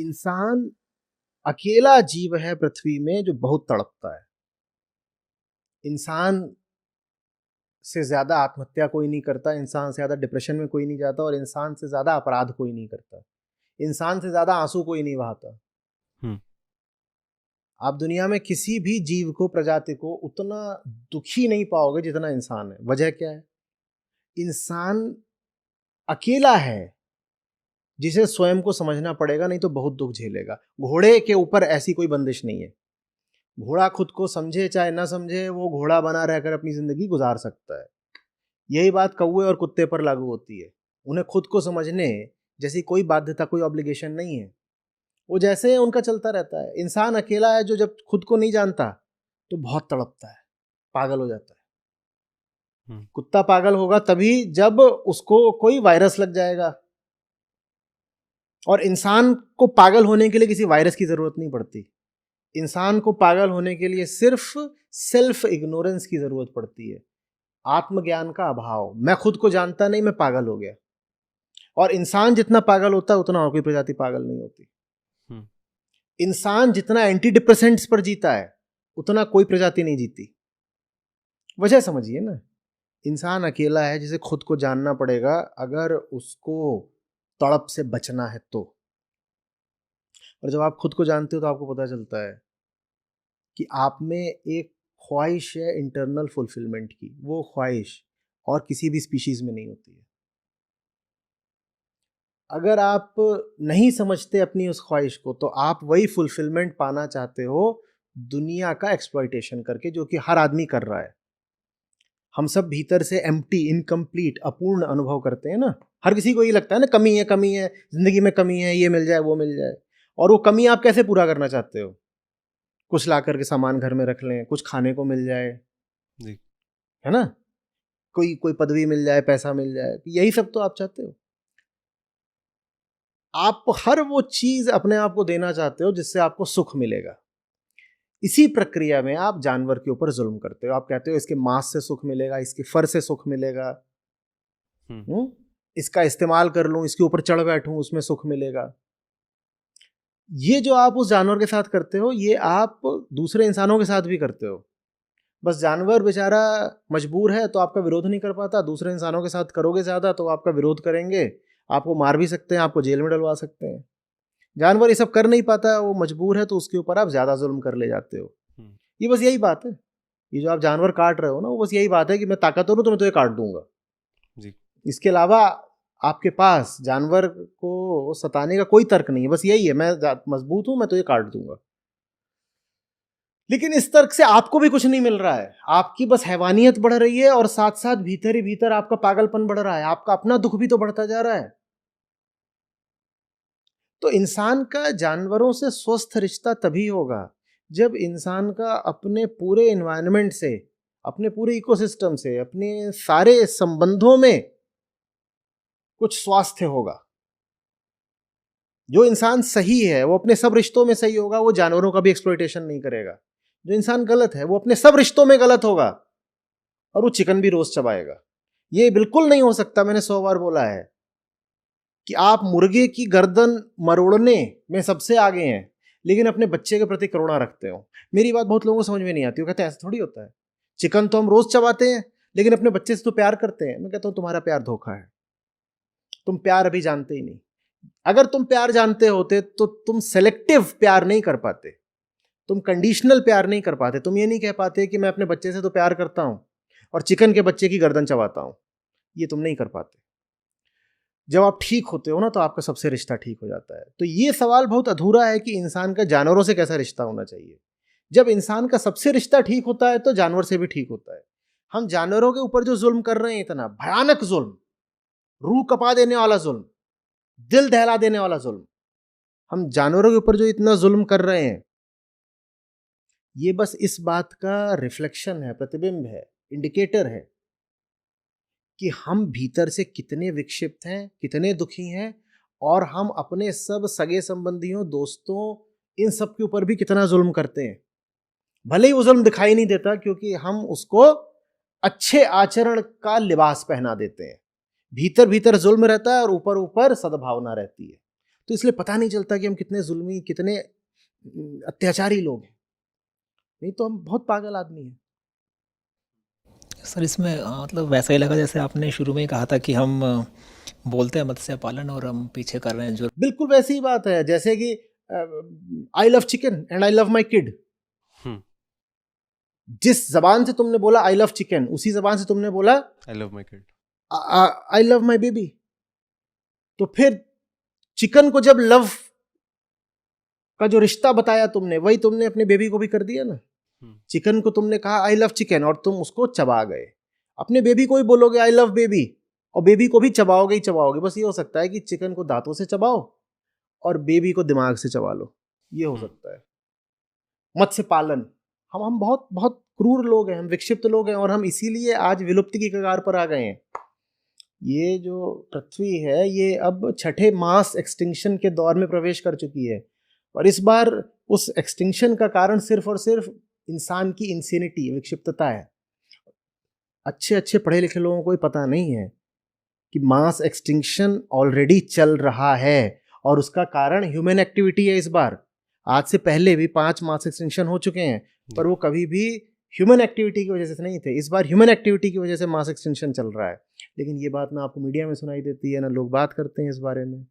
इंसान अकेला जीव है पृथ्वी में जो बहुत तड़पता है। इंसान से ज्यादा आत्महत्या कोई नहीं करता, इंसान से ज्यादा डिप्रेशन में कोई नहीं जाता, और इंसान से ज्यादा अपराध कोई नहीं करता, इंसान से ज्यादा आंसू कोई नहीं बहाता। आप दुनिया में किसी भी जीव को, प्रजाति को उतना दुखी नहीं पाओगे जितना इंसान है। वजह क्या है? इंसान अकेला है जिसे स्वयं को समझना पड़ेगा, नहीं तो बहुत दुख झेलेगा। घोड़े के ऊपर ऐसी कोई बंदिश नहीं है। घोड़ा खुद को समझे चाहे ना समझे, वो घोड़ा बना रहकर अपनी जिंदगी गुजार सकता है। यही बात कौवे और कुत्ते पर लागू होती है। उन्हें खुद को समझने जैसी कोई बाध्यता, कोई ऑब्लिगेशन नहीं है। वो जैसे है उनका चलता रहता है। इंसान अकेला है जो जब खुद को नहीं जानता तो बहुत तड़पता है, पागल हो जाता है। कुत्ता पागल होगा तभी जब उसको कोई वायरस लग जाएगा, और इंसान को पागल होने के लिए किसी वायरस की जरूरत नहीं पड़ती। इंसान को पागल होने के लिए सिर्फ सेल्फ इग्नोरेंस की जरूरत पड़ती है, आत्मज्ञान का अभाव। मैं खुद को जानता नहीं, मैं पागल हो गया। और इंसान जितना पागल होता है उतना और कोई प्रजाति पागल नहीं होती। इंसान जितना एंटी डिप्रेसेंट्स पर जीता है उतना कोई प्रजाति नहीं जीती। वजह समझिए ना, इंसान अकेला है जिसे खुद को जानना पड़ेगा अगर उसको तड़प से बचना है तो। और जब आप खुद को जानते हो तो आपको पता चलता है कि आप में एक ख्वाहिश है इंटरनल फुलफिलमेंट की। वो ख्वाहिश और किसी भी स्पीशीज में नहीं होती है। अगर आप नहीं समझते अपनी उस ख्वाहिश को तो आप वही फुलफिलमेंट पाना चाहते हो दुनिया का एक्सप्लॉइटेशन करके, जो कि हर आदमी कर रहा है। हम सब भीतर से एम्प्टी, इनकम्प्लीट, अपूर्ण अनुभव करते हैं ना। हर किसी को ये लगता है ना, कमी है, कमी है, जिंदगी में कमी है, ये मिल जाए वो मिल जाए। और वो कमी आप कैसे पूरा करना चाहते हो? कुछ ला करके सामान घर में रख लें, कुछ खाने को मिल जाए जी, है ना, कोई पदवी मिल जाए, पैसा मिल जाए, यही सब तो आप चाहते हो। आप हर वो चीज अपने आप को देना चाहते हो जिससे आपको सुख मिलेगा। इसी प्रक्रिया में आप जानवर के ऊपर जुल्म करते हो। आप कहते हो इसके मांस से सुख मिलेगा, इसके फर से सुख मिलेगा, इसका इस्तेमाल कर लूं, इसके ऊपर चढ़ बैठूं, उसमें सुख मिलेगा। ये जो आप उस जानवर के साथ करते हो, ये आप दूसरे इंसानों के साथ भी करते हो। बस जानवर बेचारा मजबूर है तो आपका विरोध नहीं कर पाता। दूसरे इंसानों के साथ करोगे ज्यादा तो आपका विरोध करेंगे, आपको मार भी सकते हैं, आपको जेल में डलवा सकते हैं। जानवर ये सब कर नहीं पाता, वो मजबूर है, तो उसके ऊपर आप ज्यादा जुल्म कर ले जाते हो। ये बस यही बात है। ये जो आप जानवर काट रहे हो ना, वो बस यही बात है कि मैं ताकतवर हूं तो मैं तुझे काट दूंगा जी। इसके अलावा आपके पास जानवर को सताने का कोई तर्क नहीं है। बस यही है, मैं मजबूत हूं, मैं तुझे काट दूंगा। लेकिन इस तर्क से आपको भी कुछ नहीं मिल रहा है। आपकी बस हैवानियत बढ़ रही है, और साथ साथ भीतर ही भीतर आपका पागलपन बढ़ रहा है। आपका अपना दुख भी तो बढ़ता जा रहा है। तो इंसान का जानवरों से स्वस्थ रिश्ता तभी होगा जब इंसान का अपने पूरे एनवायरनमेंट से, अपने पूरे इकोसिस्टम से, अपने सारे संबंधों में कुछ स्वास्थ्य होगा। जो इंसान सही है वो अपने सब रिश्तों में सही होगा, वो जानवरों का भी एक्सप्लॉइटेशन नहीं करेगा। जो इंसान गलत है वो अपने सब रिश्तों में गलत होगा, और वो चिकन भी रोज चबाएगा। ये बिल्कुल नहीं हो सकता। मैंने 100 बार बोला है कि आप मुर्गे की गर्दन मरोड़ने में सबसे आगे हैं, लेकिन अपने बच्चे के प्रति करुणा रखते हो। मेरी बात बहुत लोगों को समझ में नहीं आती। वो कहते हैं ऐसा थोड़ी होता है, चिकन तो हम रोज चबाते हैं लेकिन अपने बच्चे से तो प्यार करते हैं। मैं कहता हूं तुम्हारा प्यार धोखा है। तुम प्यार अभी जानते ही नहीं। अगर तुम प्यार जानते होते तो तुम सेलेक्टिव प्यार नहीं कर पाते, तुम कंडीशनल प्यार नहीं कर पाते। तुम ये नहीं कह पाते कि मैं अपने बच्चे से तो प्यार करता हूं और चिकन के बच्चे की गर्दन चबाता हूं। ये तुम नहीं कर पाते। जब आप ठीक होते हो ना तो आपका सबसे रिश्ता ठीक हो जाता है। तो ये सवाल बहुत अधूरा है कि इंसान का जानवरों से कैसा रिश्ता होना चाहिए। जब इंसान का सबसे रिश्ता ठीक होता है तो जानवर से भी ठीक होता है। हम जानवरों के ऊपर जो जुल्म कर रहे हैं, इतना भयानक जुल्म, रूह कपा देने वाला जुल्म, दिल दहला देने वाला जुल्म, हम जानवरों के ऊपर जो इतना जुल्म कर रहे हैं, ये बस इस बात का रिफ्लेक्शन है, प्रतिबिंब है, इंडिकेटर है कि हम भीतर से कितने विक्षिप्त हैं, कितने दुखी हैं, और हम अपने सब सगे संबंधियों, दोस्तों, इन सब के ऊपर भी कितना जुल्म करते हैं। भले ही वो जुल्म दिखाई नहीं देता क्योंकि हम उसको अच्छे आचरण का लिबास पहना देते हैं। भीतर भीतर जुल्म रहता है और ऊपर ऊपर सद्भावना रहती है। तो इसलिए पता नहीं चलता कि हम कितने जुल्मी, कितने अत्याचारी लोग हैं। नहीं तो हम बहुत पागल आदमी हैं। सर इसमें मतलब वैसा ही लगा जैसे आपने शुरू में ही कहा था कि हम बोलते हैं मत्स्य पालन और हम पीछे कर रहे हैं जो। बिल्कुल वैसी ही बात है, जैसे कि I love chicken and I love my kid. जिस जबान से तुमने बोला आई लव चिकन, उसी जबान से तुमने बोला I love my kid, I love my baby. तो फिर चिकन को जब लव का जो रिश्ता बताया तुमने, वही तुमने अपने बेबी को भी कर दिया ना। चिकन को तुमने कहा आई लव चिकन और तुम उसको चबा गए। अपने बेबी को भी बोलोगे आई लव बेबी और बेबी को भी चबाओगे ही चबाओगे। बस ये हो सकता है कि चिकन को दांतों से चबाओ और बेबी को दिमाग से चबा लो, ये हो सकता है। मत्स्य पालन, हम बहुत बहुत क्रूर लोग हैं, हम विक्षिप्त लोग हैं और हम इसीलिए आज विलुप्ति की कगार पर आ गए हैं। ये जो पृथ्वी है ये अब छठे मास एक्सटिंक्शन के दौर में प्रवेश कर चुकी है और इस बार उस एक्सटिंक्शन का कारण सिर्फ और सिर्फ इंसान की इंसेनिटी, विक्षिप्तता है। अच्छे अच्छे पढ़े लिखे लोगों को ही पता नहीं है कि मास एक्सटिंक्शन ऑलरेडी चल रहा है और उसका कारण ह्यूमन एक्टिविटी है। इस बार आज से पहले भी 5 मास एक्सटिंक्शन हो चुके हैं पर वो कभी भी ह्यूमन एक्टिविटी की वजह से नहीं थे। इस बार ह्यूमन एक्टिविटी की वजह से मास एक्सटिंक्शन चल रहा है, लेकिन ये बात ना आपको मीडिया में सुनाई देती है ना लोग बात करते हैं इस बारे में।